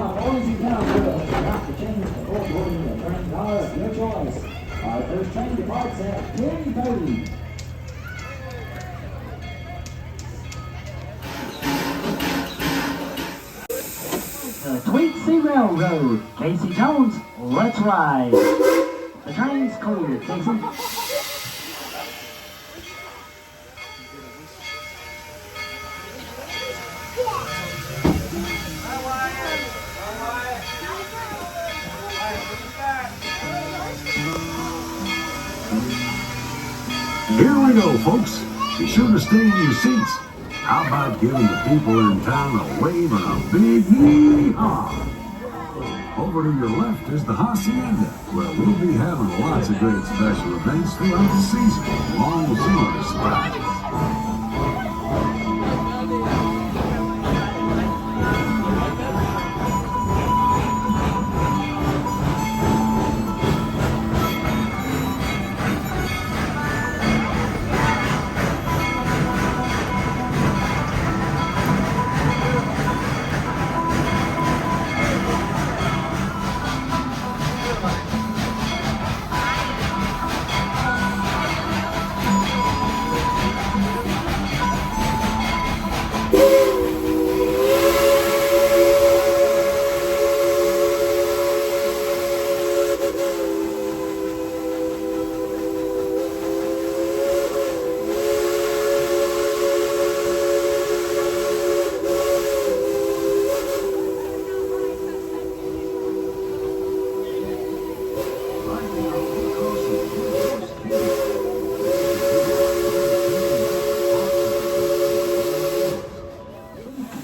now, boys and cowgirls, drop the chains before boarding the train car of your choice. Our first train departs at 10:30. The Tweetsie Railroad. Casey Jones, let's ride. The train's clear, Casey. Here we go, folks. Be sure to stay in your seats. How about giving the people in town a wave and a big yee-haw? Over to your left is the Hacienda, where we'll be having lots of great special events throughout the season, along with some other surprises.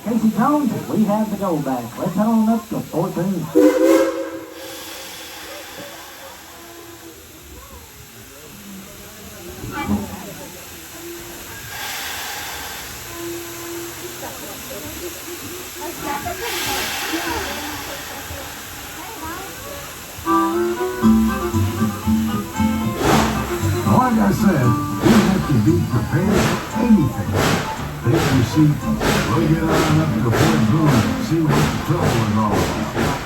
Casey Jones, we have the go back. Let's head on up to 14. Like I said, you have to be prepared for anything. Take your seat, we'll get on up to Fort Boone and see what the trouble is all about.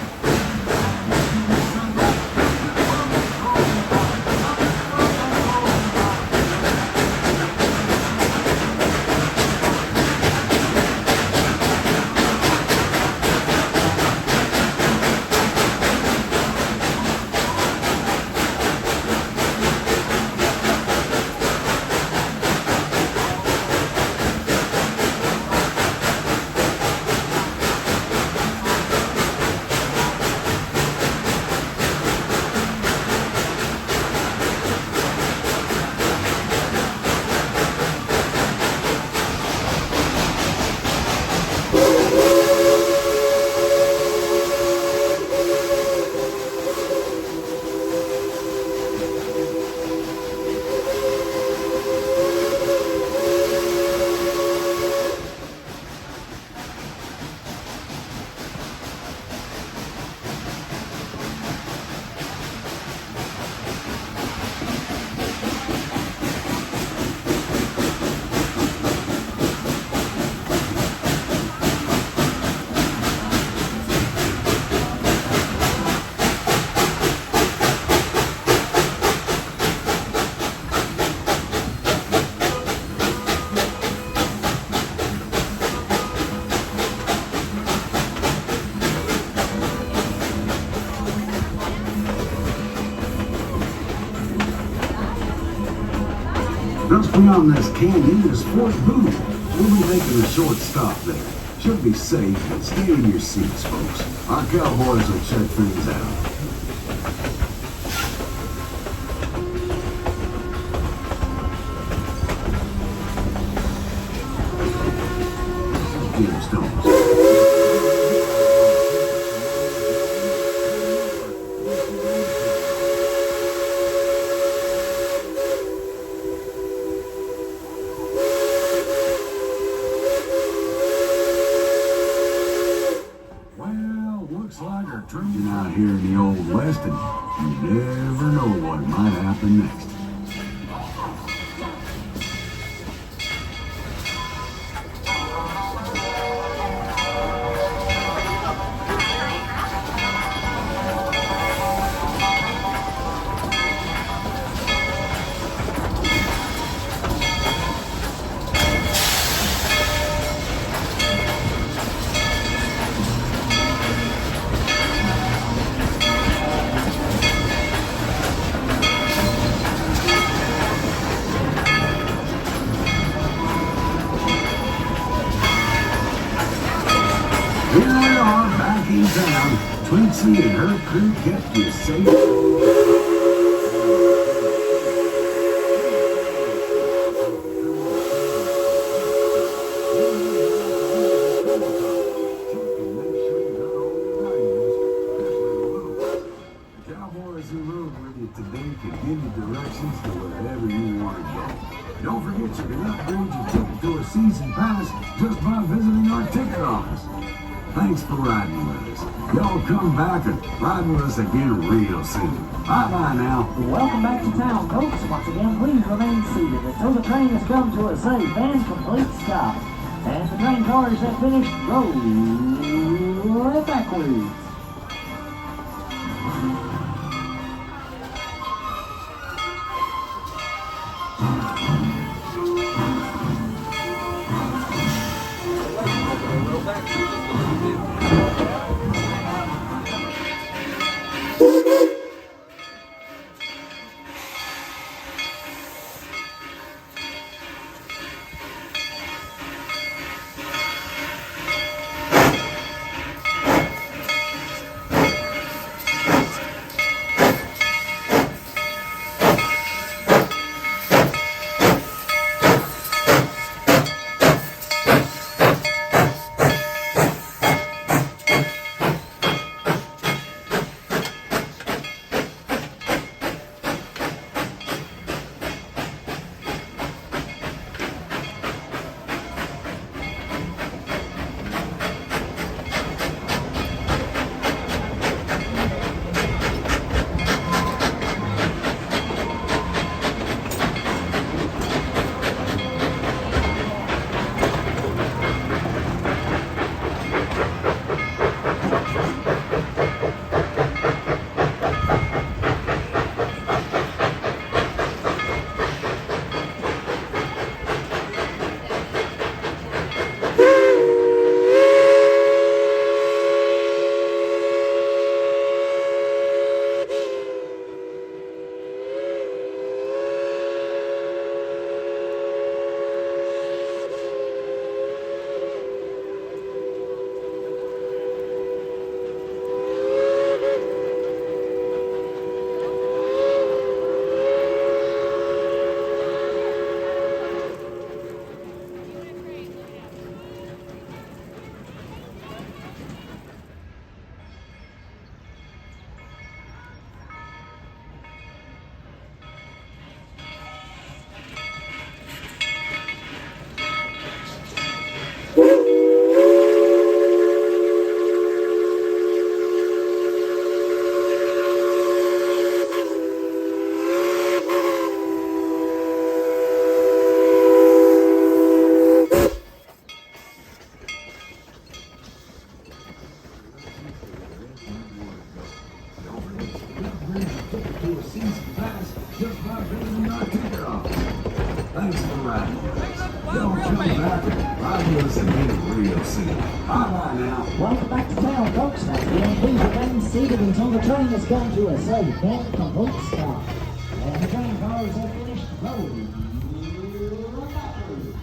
Just beyond this canyon is Fort Boone. We'll be making a short stop there. Should be safe, but stay in your seats, folks. Our cowboys will check things out. Drinking out here in the Old West, and you never know what might happen next. Tweetsie and her crew kept you safe. Cowboys who rode with you today can give you directions to wherever you want to go. Don't forget you can upgrade your ticket to a season pass just by visiting our ticket office. Thanks for riding with us. Y'all come back and ride with us again real soon. Bye-bye now. Welcome back to town, folks. Once again, please remain seated until the train has come to a safe and complete stop. And the train cars have finished rolling backwards. Thanks for riding with us. Y'all come back and ride with us again real soon. Bye-bye now. Welcome back to town, folks. Once again, please remain seated until the train has come to a safe and complete stop. And the train cars have finished rolling backwards.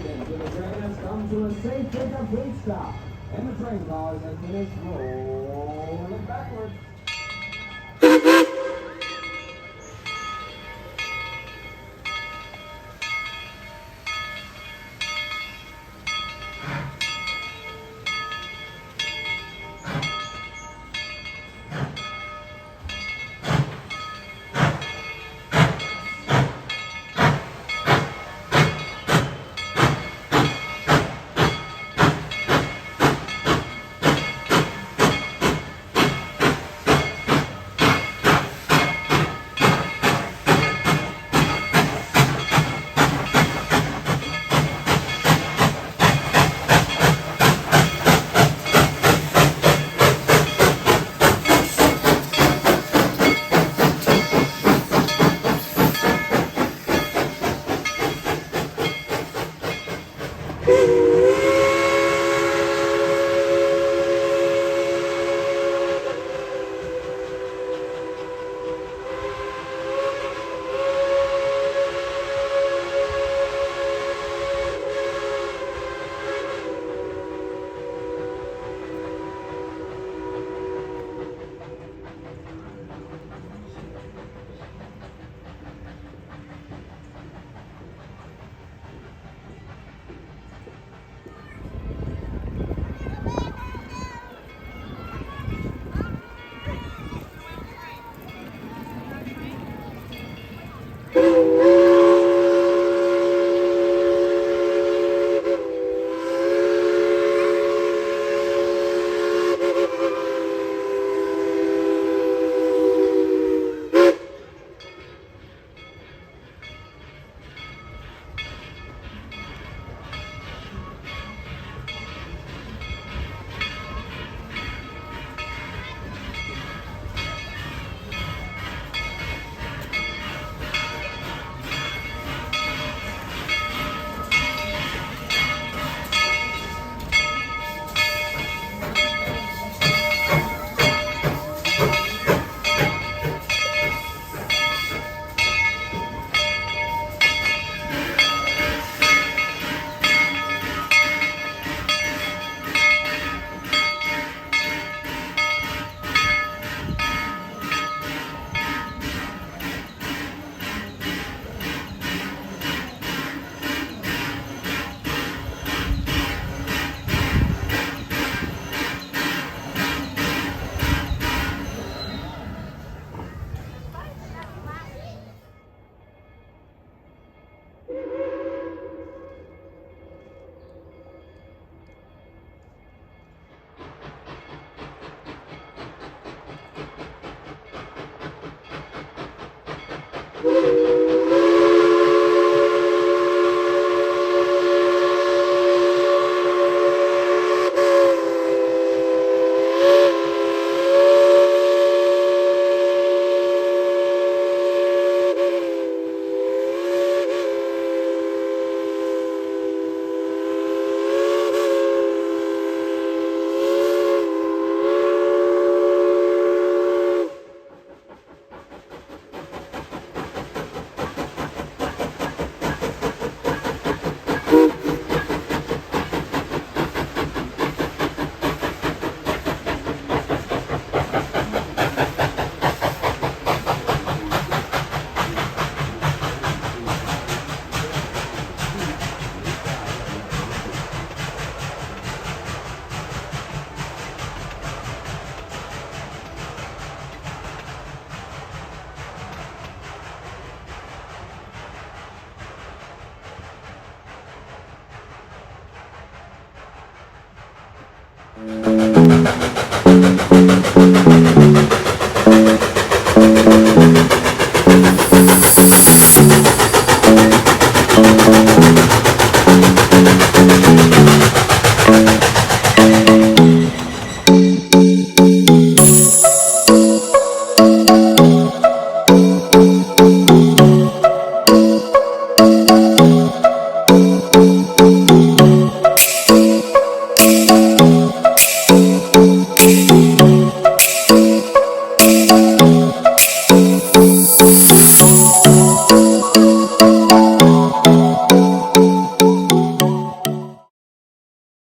Speeding to the train has come to a safe and complete stop. And the train cars have finished rolling backwards.